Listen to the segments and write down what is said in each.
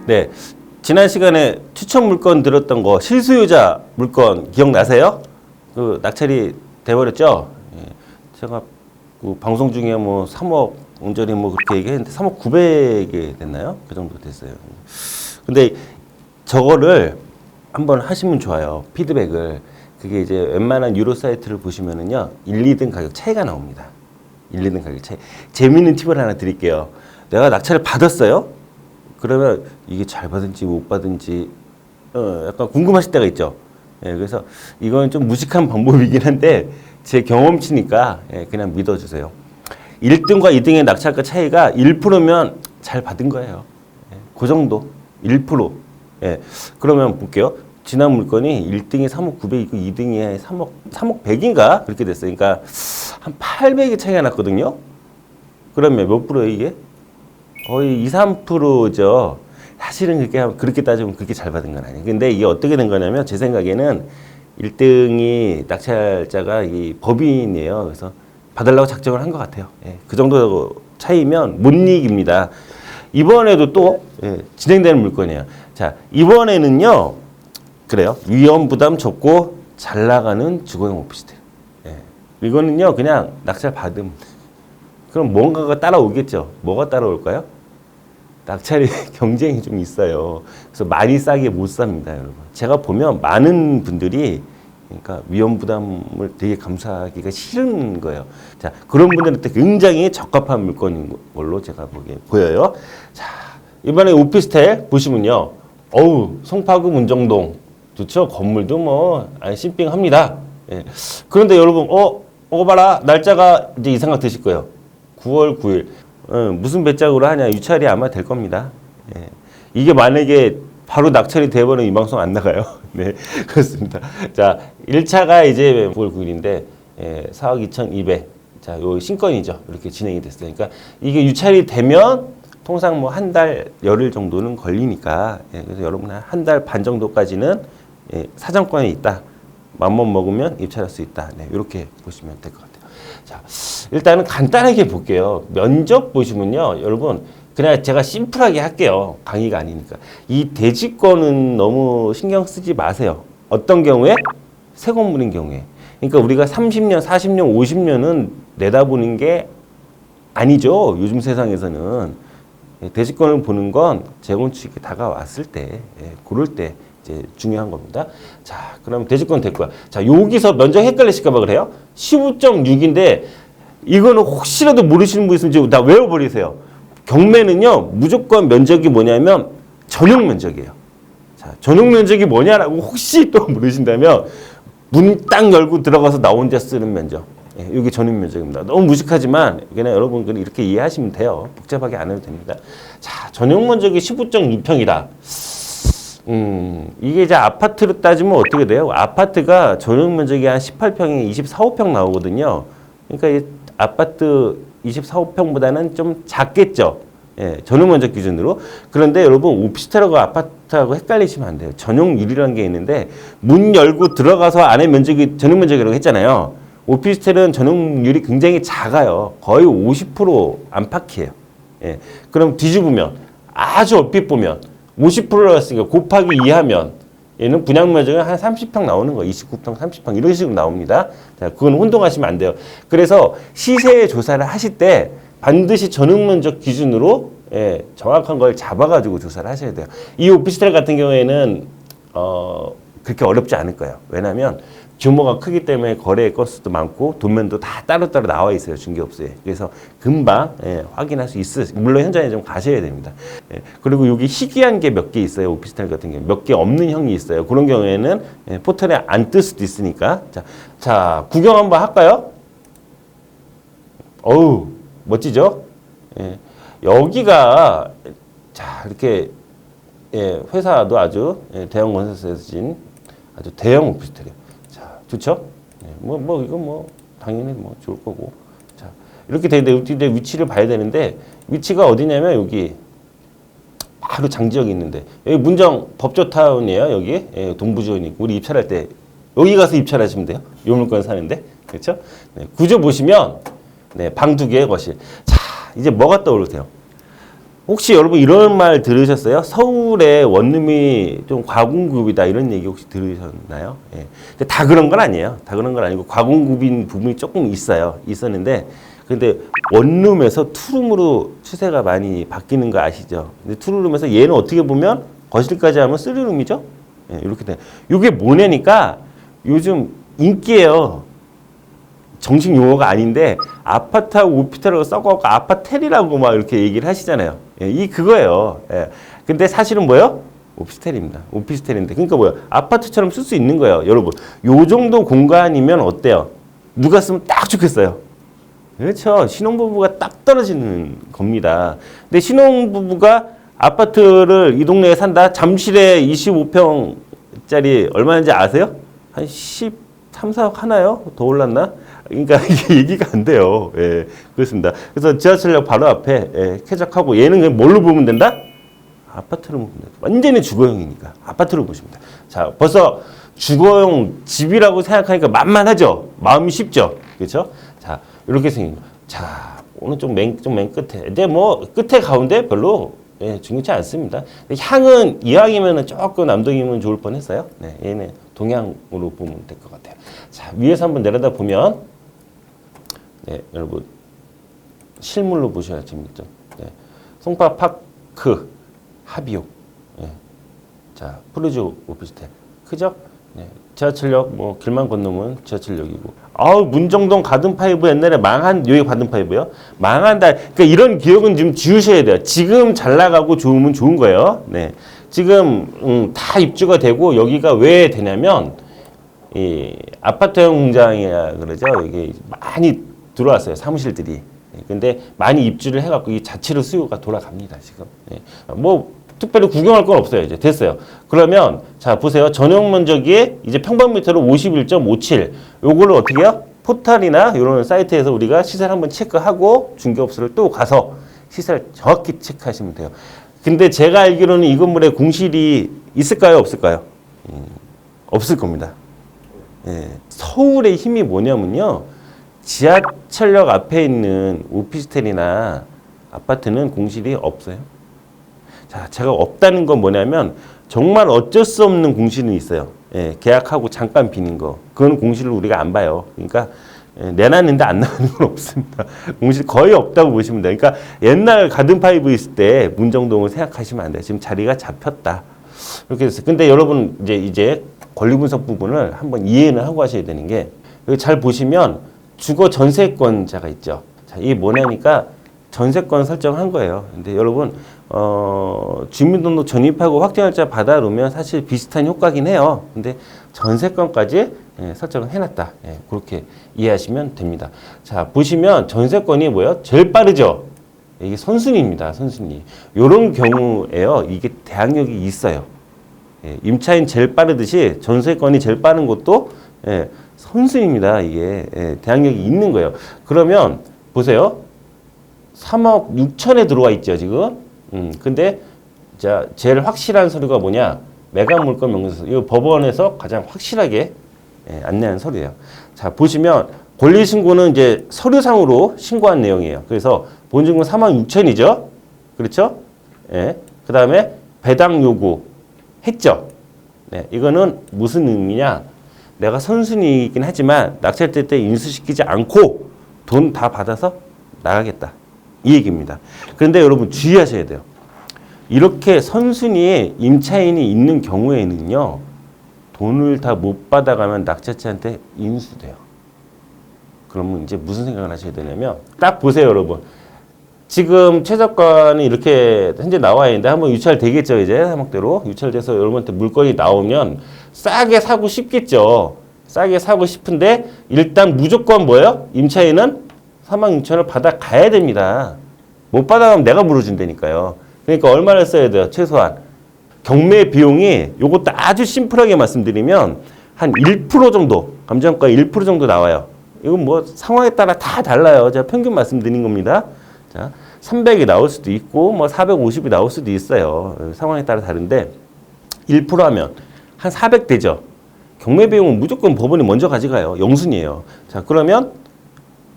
네. 지난 시간에 추천 물건 들었던 거 실수요자 물건 기억나세요? 그 낙찰이 돼버렸죠? 예. 제가 그 방송 중에 뭐 3억 온전히 뭐 그렇게 얘기했는데 3억 900이 됐나요? 그 정도 됐어요. 근데 저거를 한번 하시면 좋아요. 피드백을. 그게 이제 웬만한 유로 사이트를 보시면은요. 1, 2등 가격 차이가 나옵니다. 1, 2등 가격 차이. 재미있는 팁을 하나 드릴게요. 내가 낙찰을 받았어요? 그러면 이게 잘 받은지 못 받은지 약간 궁금하실 때가 있죠. 예, 그래서 이건 좀 무식한 방법이긴 한데 제 경험치니까 그냥 믿어주세요. 1등과 2등의 낙찰가 차이가 1%면 잘 받은 거예요. 그 정도. 1%. 예. 그러면 볼게요. 지난 물건이 1등이 3억 900이고 2등이 3억 100인가? 그렇게 됐어요. 그러니까 한 800의 차이가 났거든요. 그러면 몇 프로예요, 이게? 거의 2, 3%죠. 사실은 그렇게 따지면 그렇게 잘 받은 건 아니에요. 근데 이게 어떻게 된 거냐면 제 생각에는 1등이 낙찰자가 이 법인이에요. 그래서 받으려고 작정을 한 것 같아요. 예, 그 정도 차이면 못 이깁니다. 이번에도 또 진행되는 물건이에요. 자, 이번에는요. 그래요. 위험 부담 적고 잘 나가는 주거용 오피스텔. 예. 이거는요. 그냥 낙찰 받음. 그럼 뭔가가 따라오겠죠. 뭐가 따라올까요? 낙찰이 경쟁이 좀 있어요. 그래서 많이 싸게 못 삽니다, 여러분. 제가 보면 많은 분들이 그러니까 위험 부담을 되게 감수하기가 싫은 거예요. 자, 그런 분들한테 굉장히 적합한 물건인 걸로 제가 보여요. 자, 이번에 오피스텔 보시면요. 송파구 문정동. 좋죠? 건물도 뭐, 신빙합니다. 예. 그런데 여러분, 봐라. 날짜가 이제 이 생각 드실 거예요. 9월 9일. 무슨 배짝으로 하냐. 유찰이 아마 될 겁니다. 예. 이게 만약에 바로 낙찰이 돼버리면 이 방송 안 나가요. 네, 그렇습니다. 자, 1차가 이제 9월 9일인데, 4억 2,200. 자, 요 신건이죠. 이렇게 진행이 됐어요. 그러니까 이게 유찰이 되면 통상 뭐 한 달, 열흘 정도는 걸리니까, 그래서 여러분 한 달 반 정도까지는 사정권이 있다. 맘만 먹으면 입찰할 수 있다. 네, 이렇게 보시면 될 것 같아요. 자, 일단은 간단하게 볼게요. 면접 보시면요. 여러분, 그냥 제가 심플하게 할게요. 강의가 아니니까. 이 대지권은 너무 신경 쓰지 마세요. 어떤 경우에? 새 건물인 경우에. 그러니까 우리가 30년, 40년, 50년은 내다보는 게 아니죠. 요즘 세상에서는. 대지권을 보는 건 재건축이 다가왔을 때, 그럴 때 이제 중요한 겁니다. 자, 그럼 대지권 됐고요. 자, 여기서 면적 헷갈리실까봐 그래요. 15.6인데 이거는 혹시라도 모르시는 분 있으면 다 외워버리세요. 경매는요, 무조건 면적이 뭐냐면 전용 면적이에요. 자, 전용 면적이 뭐냐라고 혹시 또 물으신다면 문 딱 열고 들어가서 나 혼자 쓰는 면적. 이게 전용 면적입니다. 너무 무식하지만 그냥 여러분 이렇게 이해하시면 돼요. 복잡하게 안 해도 됩니다. 자, 전용 면적이 15.6평이다. 이게 이제 아파트로 따지면 어떻게 돼요? 아파트가 전용 면적이 한 18평이 24, 5평 나오거든요. 그러니까 이 아파트 24, 5평보다는 좀 작겠죠. 전용 면적 기준으로. 그런데 여러분 오피스텔하고 아파트하고 헷갈리시면 안 돼요. 전용률이라는 게 있는데 문 열고 들어가서 안에 면적이 전용 면적이라고 했잖아요. 오피스텔은 전용률이 굉장히 작아요. 거의 50% 안팎이에요. 그럼 뒤집으면 아주 얼핏 보면 50%라고 했으니까 곱하기 2하면 얘는 분양 면적은 한 30평 나오는 거예요. 29평, 30평 이런 식으로 나옵니다. 자, 그건 혼동하시면 안 돼요. 그래서 시세 조사를 하실 때 반드시 전용 면적 기준으로 정확한 걸 잡아가지고 조사를 하셔야 돼요. 이 오피스텔 같은 경우에는 그렇게 어렵지 않을 거예요. 왜냐하면 규모가 크기 때문에 거래 건수도 많고 도면도 다 따로따로 나와 있어요. 중개업소에. 그래서 금방 확인할 수 있어요. 물론 현장에 좀 가셔야 됩니다. 그리고 여기 희귀한 게 몇 개 있어요. 오피스텔 같은 경우 몇 개 없는 형이 있어요. 그런 경우에는 포털에 안 뜰 수도 있으니까. 자, 구경 한번 할까요? 어우, 멋지죠? 여기가 자 이렇게 회사도 아주 대형 건설사에서 진 아주 대형 오피스텔이에요. 좋죠? 이거 당연히 좋을 거고. 자, 이렇게 되는데, 위치를 봐야 되는데, 위치가 어디냐면, 여기, 바로 장지역이 있는데, 여기 문정 법조타운이에요, 여기. 동부지원이 우리 입찰할 때, 여기 가서 입찰하시면 돼요. 요 물건 사는데. 그렇죠? 네, 구조 보시면, 방 2개 거실. 자, 이제 뭐가 떠오르세요? 혹시 여러분 이런 말 들으셨어요? 서울의 원룸이 좀 과공급이다 이런 얘기 혹시 들으셨나요? 예. 근데 다 그런 건 아니에요. 다 그런 건 아니고 과공급인 부분이 조금 있었는데 근데 원룸에서 투룸으로 추세가 많이 바뀌는 거 아시죠? 근데 투룸에서 얘는 어떻게 보면 거실까지 하면 쓰리룸이죠? 예, 이렇게 돼. 이게 뭐냐니까 요즘 인기예요. 정식 용어가 아닌데 아파트하고 오피스텔하고 섞어갖고 아파텔이라고 막 이렇게 얘기를 하시잖아요. 예, 이 그거예요. 예. 근데 사실은 뭐예요? 오피스텔입니다. 오피스텔인데 그러니까 뭐예요? 아파트처럼 쓸 수 있는 거예요. 여러분 요 정도 공간이면 어때요? 누가 쓰면 딱 좋겠어요. 그렇죠. 신혼부부가 딱 떨어지는 겁니다. 근데 신혼부부가 아파트를 이 동네에 산다? 잠실에 25평짜리 얼마인지 아세요? 한 13, 4억 하나요? 더 올랐나? 그러니까 이게 얘기가 안 돼요. 예, 그렇습니다. 그래서 지하철역 바로 앞에 예, 쾌적하고 얘는 그냥 뭘로 보면 된다? 아파트로 보면 된다. 완전히 주거용이니까 아파트로 보시면 됩니다. 자, 벌써 주거용 집이라고 생각하니까 만만하죠? 마음이 쉽죠? 그렇죠? 자, 이렇게 생긴 거. 자, 오늘 좀 맨 끝에. 근데 뭐 끝에 가운데 별로 예, 중요치 않습니다. 향은 이왕이면 조금 남동이면 좋을 뻔했어요. 네, 얘는 동향으로 보면 될 것 같아요. 자, 위에서 한번 내려다 보면 네, 여러분 실물로 보셔야 재밌죠. 네, 송파파크 합의역. 네. 자, 푸르지 오피스텔 크죠? 네, 지하철역 뭐 길만 건너면 지하철역이고. 아우 문정동 가든파이브 옛날에 망한 여기 가든파이브요? 망한다. 그러니까 이런 기억은 좀 지우셔야 돼요. 지금 잘 나가고 좋으면 좋은 거예요. 네, 지금 다 입주가 되고 여기가 왜 되냐면 이 아파트형 공장이라 그러죠. 이게 많이 들어왔어요. 사무실들이. 근데 많이 입주를 해갖고 이 자체로 수요가 돌아갑니다. 지금. 네. 뭐 특별히 구경할 건 없어요. 이제 됐어요. 그러면 자 보세요. 전용 면적이 이제 평방미터로 51.57. 요거를 어떻게 해요? 포털이나 이런 사이트에서 우리가 시세를 한번 체크하고 중개업소를 또 가서 시세를 정확히 체크하시면 돼요. 근데 제가 알기로는 이 건물에 공실이 있을까요? 없을까요? 없을 겁니다. 예. 서울의 힘이 뭐냐면요. 지하철역 앞에 있는 오피스텔이나 아파트는 공실이 없어요. 자, 제가 없다는 건 뭐냐면 정말 어쩔 수 없는 공실은 있어요. 예, 계약하고 잠깐 비는 거. 그건 공실을 우리가 안 봐요. 그러니까 예, 내놨는데 안 나가는 건 없습니다. 공실 거의 없다고 보시면 돼요. 그러니까 옛날 가든파이브 있을 때 문정동을 생각하시면 안 돼요. 지금 자리가 잡혔다. 이렇게 됐어요. 근데 여러분 이제 권리분석 부분을 한번 이해는 하고 하셔야 되는 게 여기 잘 보시면 주거 전세권자가 있죠. 자, 이게 뭐냐니까 전세권 설정한 거예요. 근데 여러분 주민등록 전입하고 확정일자 받아놓으면 사실 비슷한 효과긴 해요. 근데 전세권까지 예, 설정을 해놨다. 예, 그렇게 이해하시면 됩니다. 자, 보시면 전세권이 뭐예요? 제일 빠르죠? 이게 선순위입니다. 선순위. 이런 경우에요. 이게 대항력이 있어요. 예, 임차인 제일 빠르듯이 전세권이 제일 빠른 것도 예, 선순위입니다. 이게 예, 대항력이 있는 거예요. 그러면 보세요. 3억 6천에 들어와 있죠, 지금. 근데 자, 제일 확실한 서류가 뭐냐? 매각 물건 명세서. 이거 법원에서 가장 확실하게 예, 안내한 서류예요. 자, 보시면 권리 신고는 이제 서류상으로 신고한 내용이에요. 그래서 본증금 3억 6천이죠. 그렇죠? 예. 그다음에 배당 요구 했죠. 네, 이거는 무슨 의미냐? 내가 선순위이긴 하지만 낙찰될 때 인수시키지 않고 돈 다 받아서 나가겠다. 이 얘기입니다. 그런데 여러분 주의하셔야 돼요. 이렇게 선순위에 임차인이 있는 경우에는요. 돈을 다 못 받아가면 낙찰자한테 인수돼요. 그러면 이제 무슨 생각을 하셔야 되냐면 딱 보세요, 여러분. 지금 최저가는 이렇게 현재 나와 있는데 한번 유찰되겠죠, 이제 3억대로. 유찰돼서 여러분한테 물건이 나오면 싸게 사고 싶겠죠. 싸게 사고 싶은데 일단 무조건 뭐예요? 임차인은 3억 6천을 받아 가야 됩니다. 못 받아가면 내가 물어준다니까요. 그러니까 얼마를 써야 돼요? 최소한. 경매 비용이 요것도 아주 심플하게 말씀드리면 한 1% 정도, 감정가 1% 정도 나와요. 이건 뭐 상황에 따라 다 달라요. 제가 평균 말씀드린 겁니다. 자, 300이 나올 수도 있고 뭐 450이 나올 수도 있어요. 상황에 따라 다른데 1% 하면 한 400 되죠. 경매 비용은 무조건 법원이 먼저 가져가요. 영순이에요. 자, 그러면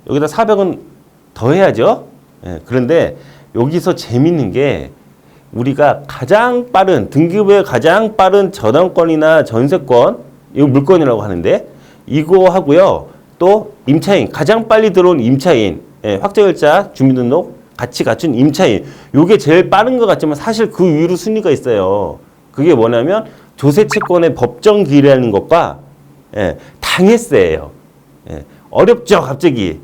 여기다 400은 더 해야죠. 예, 그런데 여기서 재밌는 게 우리가 가장 빠른 등급의 가장 빠른 저당권이나 전세권 이거 물건이라고 하는데 이거 하고요. 또 임차인 가장 빨리 들어온 임차인 확정일자 주민등록 같이 갖춘 임차인 요게 제일 빠른 것 같지만 사실 그 위로 순위가 있어요. 그게 뭐냐면 조세채권의 법정 기일이라는 것과 당해세예요. 어렵죠, 갑자기.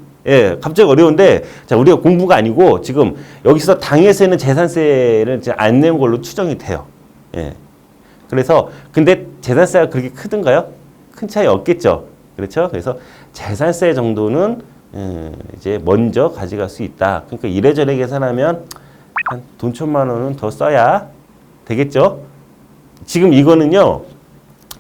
갑자기 어려운데, 자, 우리가 공부가 아니고, 지금 여기서 당해세는 재산세를 안 내는 걸로 추정이 돼요. 그래서, 근데 재산세가 그렇게 크던가요? 큰 차이 없겠죠. 그렇죠? 그래서 재산세 정도는, 이제 먼저 가져갈 수 있다. 그러니까 이래저래 계산하면 한 돈 1,000만 원은 더 써야 되겠죠? 지금 이거는요,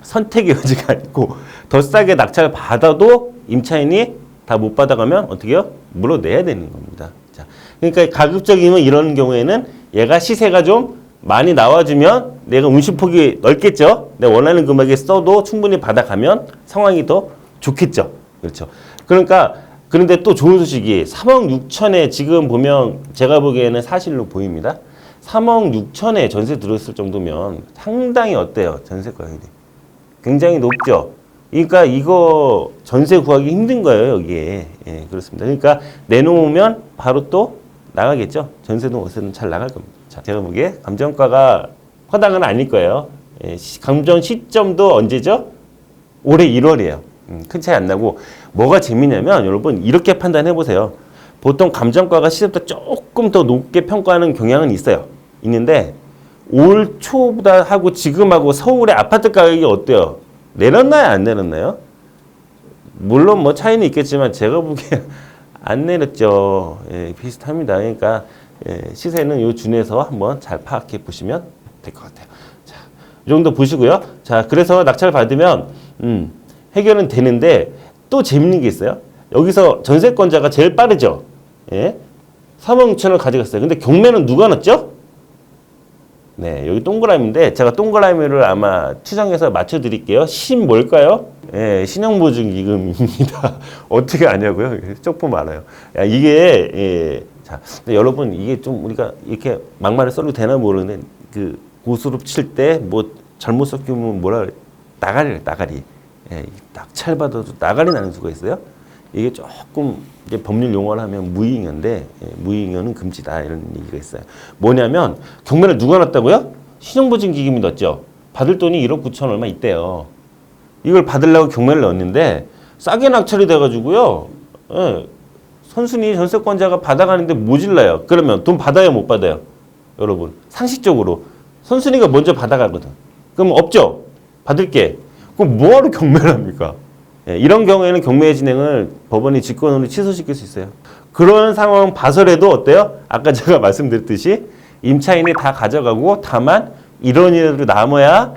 선택의 여지가 아니고, 더 싸게 낙찰 받아도 임차인이 다 못 받아가면 어떻게 해요? 물어내야 되는 겁니다. 자, 그러니까 가급적이면 이런 경우에는 얘가 시세가 좀 많이 나와주면 내가 운신폭이 넓겠죠? 내가 원하는 금액에 써도 충분히 받아가면 상황이 더 좋겠죠? 그렇죠? 그러니까 그런데 또 좋은 소식이 3억 6천에 지금 보면 제가 보기에는 사실로 보입니다. 3억 6천에 전세 들어있을 정도면 상당히 어때요? 전세 가격이. 굉장히 높죠? 그러니까 이거 전세 구하기 힘든 거예요, 여기에. 그렇습니다. 그러니까 내놓으면 바로 또 나가겠죠. 전세도 월세도 잘 나갈 겁니다. 자, 제가 보기에 감정가가 허당은 아닐 거예요. 감정 시점도 언제죠? 올해 1월이에요. 큰 차이 안 나고 뭐가 재미냐면 여러분 이렇게 판단해 보세요. 보통 감정가가 시세보다 조금 더 높게 평가하는 경향은 있어요. 있는데 올 초보다 하고 지금하고 서울의 아파트 가격이 어때요? 내렸나요? 안 내렸나요? 물론 뭐 차이는 있겠지만 제가 보기에 안 내렸죠. 비슷합니다. 그러니까 시세는 요 준에서 한번 잘 파악해 보시면 될 것 같아요. 자, 이 정도 보시고요. 자, 그래서 낙찰 받으면 해결은 되는데 또 재밌는 게 있어요. 여기서 전세권자가 제일 빠르죠. 3억 6천을 가져갔어요. 근데 경매는 누가 넣었죠? 네, 여기 동그라미인데 제가 동그라미를 아마 추정해서 맞춰드릴게요. 신 뭘까요? 신용보증기금입니다. 어떻게 아냐고요? 쪽 보면 알아요. 야, 이게 자, 여러분 이게 좀 우리가 이렇게 막말을 써도 되나 모르는데 그 고스톱 칠 때 뭐 잘못 섞이면 뭐라 그래? 나가리래, 나가리. 낙찰 받아도 나가리 나는 수가 있어요. 이게 조금 이제 법률 용어를 하면 무이익인데 무이익은 금지다 이런 얘기가 있어요. 뭐냐면 경매를 누가 넣었다고요? 신용보증기금이 넣었죠. 받을 돈이 1억 9천 얼마 있대요. 이걸 받으려고 경매를 넣었는데 싸게 낙찰이 돼가지고요. 선순위 전세권자가 받아가는데 모질라요. 그러면 돈 받아요, 못 받아요? 여러분 상식적으로 선순위가 먼저 받아가거든. 그럼 없죠. 받을게. 그럼 뭐하러 경매를 합니까? 이런 경우에는 경매 진행을 법원이 직권으로 취소시킬 수 있어요. 그런 상황 봐서라도 어때요? 아까 제가 말씀드렸듯이 임차인이 다 가져가고 다만 이런 일로 남아야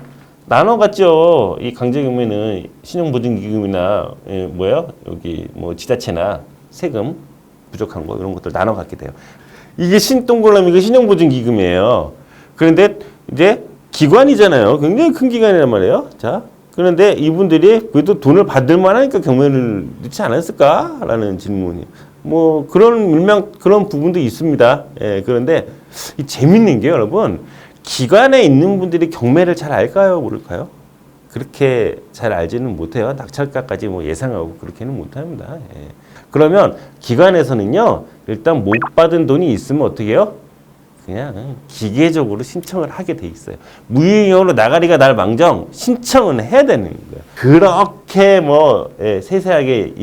나눠갔죠. 이 강제경매는 신용보증기금이나 뭐예요? 여기 뭐 지자체나 세금 부족한 거 이런 것들 나눠갖게 돼요. 이게 동그라미가 신용보증기금이에요. 그런데 이제 기관이잖아요. 굉장히 큰 기관이란 말이에요. 자. 그런데 이분들이 그래도 돈을 받을 만하니까 경매를 넣지 않았을까라는 질문이 뭐 그런 부분도 있습니다. 그런데 이 재밌는 게 여러분 기관에 있는 분들이 경매를 잘 알까요, 모를까요? 그렇게 잘 알지는 못해요. 낙찰가까지 뭐 예상하고 그렇게는 못합니다. 그러면 기관에서는요 일단 못 받은 돈이 있으면 어떻게 해요? 그냥 기계적으로 신청을 하게 돼 있어요. 무이익으로 나가리가 날 망정 신청은 해야 되는 거예요. 그렇게 뭐 세세하게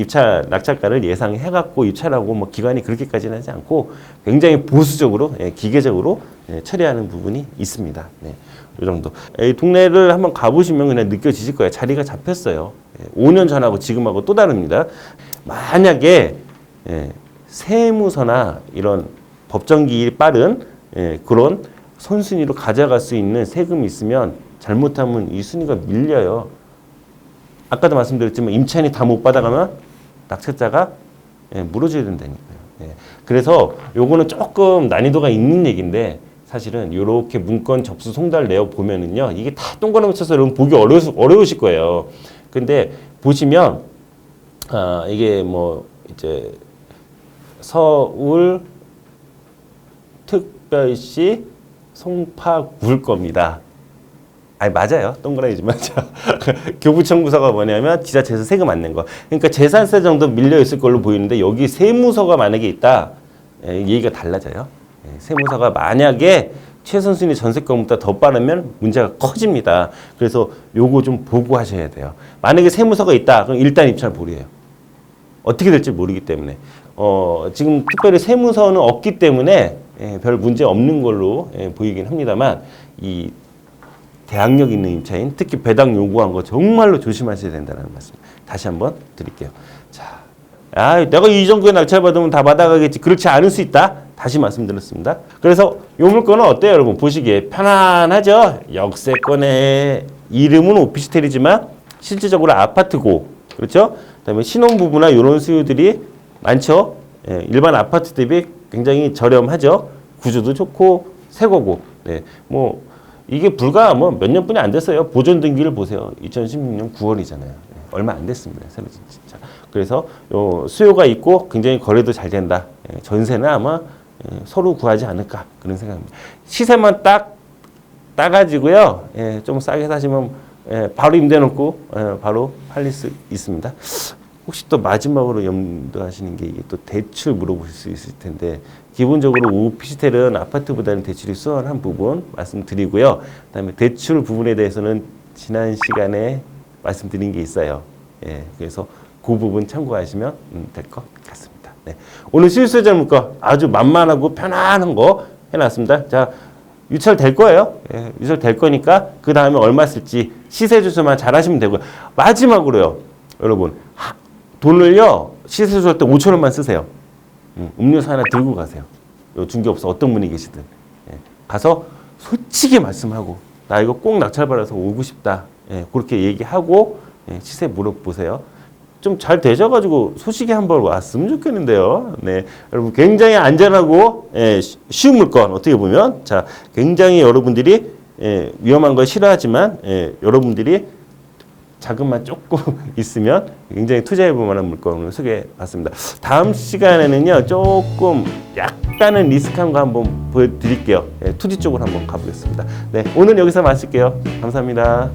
낙찰가를 예상해갖고 입찰하고 뭐 기관이 그렇게까지는 하지 않고 굉장히 보수적으로 기계적으로 처리하는 부분이 있습니다. 이 정도. 이 동네를 한번 가보시면 그냥 느껴지실 거예요. 자리가 잡혔어요. 5년 전하고 지금하고 또 다릅니다. 만약에 세무서나 이런 법정기일이 빠른 그런 선순위로 가져갈 수 있는 세금이 있으면 잘못하면 이 순위가 밀려요. 아까도 말씀드렸지만 임차인이 다 못 받아가면 낙찰자가 물어줘야 된다니까요. 그래서 요거는 조금 난이도가 있는 얘기인데 사실은 이렇게 문건 접수 송달 내역 보면은요 이게 다 동그라미 쳐서 여러분 보기 어려우실 거예요. 근데 보시면 이게 뭐 이제 서울 특별시 송파구일 겁니다. 아니 맞아요. 동그라미지만 교부청구서가 뭐냐면 지자체에서 세금 안 낸 거. 그러니까 재산세 정도 밀려 있을 걸로 보이는데 여기 세무서가 만약에 있다. 얘기가 달라져요. 세무서가 만약에 최선순위 전세금보다 더 빠르면 문제가 커집니다. 그래서 요거 좀 보고 하셔야 돼요. 만약에 세무서가 있다. 그럼 일단 입찰 보류해요. 어떻게 될지 모르기 때문에. 지금 특별히 세무서는 없기 때문에 별 문제 없는 걸로 보이긴 합니다만 이 대항력 있는 임차인, 특히 배당 요구한 거 정말로 조심하셔야 된다는 말씀 다시 한번 드릴게요. 자, 내가 이 정도의 낙찰 받으면 다 받아가겠지. 그렇지 않을 수 있다. 다시 말씀드렸습니다. 그래서 요 물건은 어때요, 여러분? 보시기에 편안하죠? 역세권의 이름은 오피스텔이지만 실질적으로 아파트고, 그렇죠? 그다음에 신혼부부나 이런 수요들이 많죠. 일반 아파트 대비 굉장히 저렴하죠. 구조도 좋고 새 거고. 네, 뭐 이게 불과 뭐 몇 년뿐이 안 됐어요. 보존 등기를 보세요. 2016년 9월이잖아요. 얼마 안 됐습니다. 새로 진짜. 그래서 요 수요가 있고 굉장히 거래도 잘 된다. 전세는 아마 서로 구하지 않을까 그런 생각입니다. 시세만 딱 따가지고요. 좀 싸게 사시면 바로 임대놓고 바로 팔릴 수 있습니다. 혹시 또 마지막으로 염두하시는 게 이게 또 대출 물어보실 수 있을 텐데 기본적으로 오피스텔은 아파트보다는 대출이 수월한 부분 말씀드리고요. 그다음에 대출 부분에 대해서는 지난 시간에 말씀드린 게 있어요. 그래서 그 부분 참고하시면 될 것 같습니다. 네. 오늘 실수요자 물건 아주 만만하고 편안한 거 해놨습니다. 자, 유찰될 거예요. 유찰될 거니까 그 다음에 얼마 쓸지 시세 조사만 잘 하시면 되고요. 마지막으로요, 여러분 돈을요 시세 조사할 때 5천 원만 쓰세요. 음료수 하나 들고 가세요. 요 중개업소 어떤 분이 계시든 가서 솔직히 말씀하고 나 이거 꼭 낙찰받아서 오고 싶다. 그렇게 얘기하고 시세 물어보세요. 좀 잘 되셔가지고 소식이 한번 왔으면 좋겠는데요. 네, 여러분 굉장히 안전하고 쉬운 물건 어떻게 보면 자 굉장히 여러분들이 위험한 걸 싫어하지만 여러분들이 자금만 조금 있으면 굉장히 투자해볼 만한 물건을 소개해봤습니다. 다음 시간에는요 조금 약간은 리스크한 거 한번 보여드릴게요. 투지 쪽으로 한번 가보겠습니다. 네, 오늘 여기서 마칠게요. 감사합니다.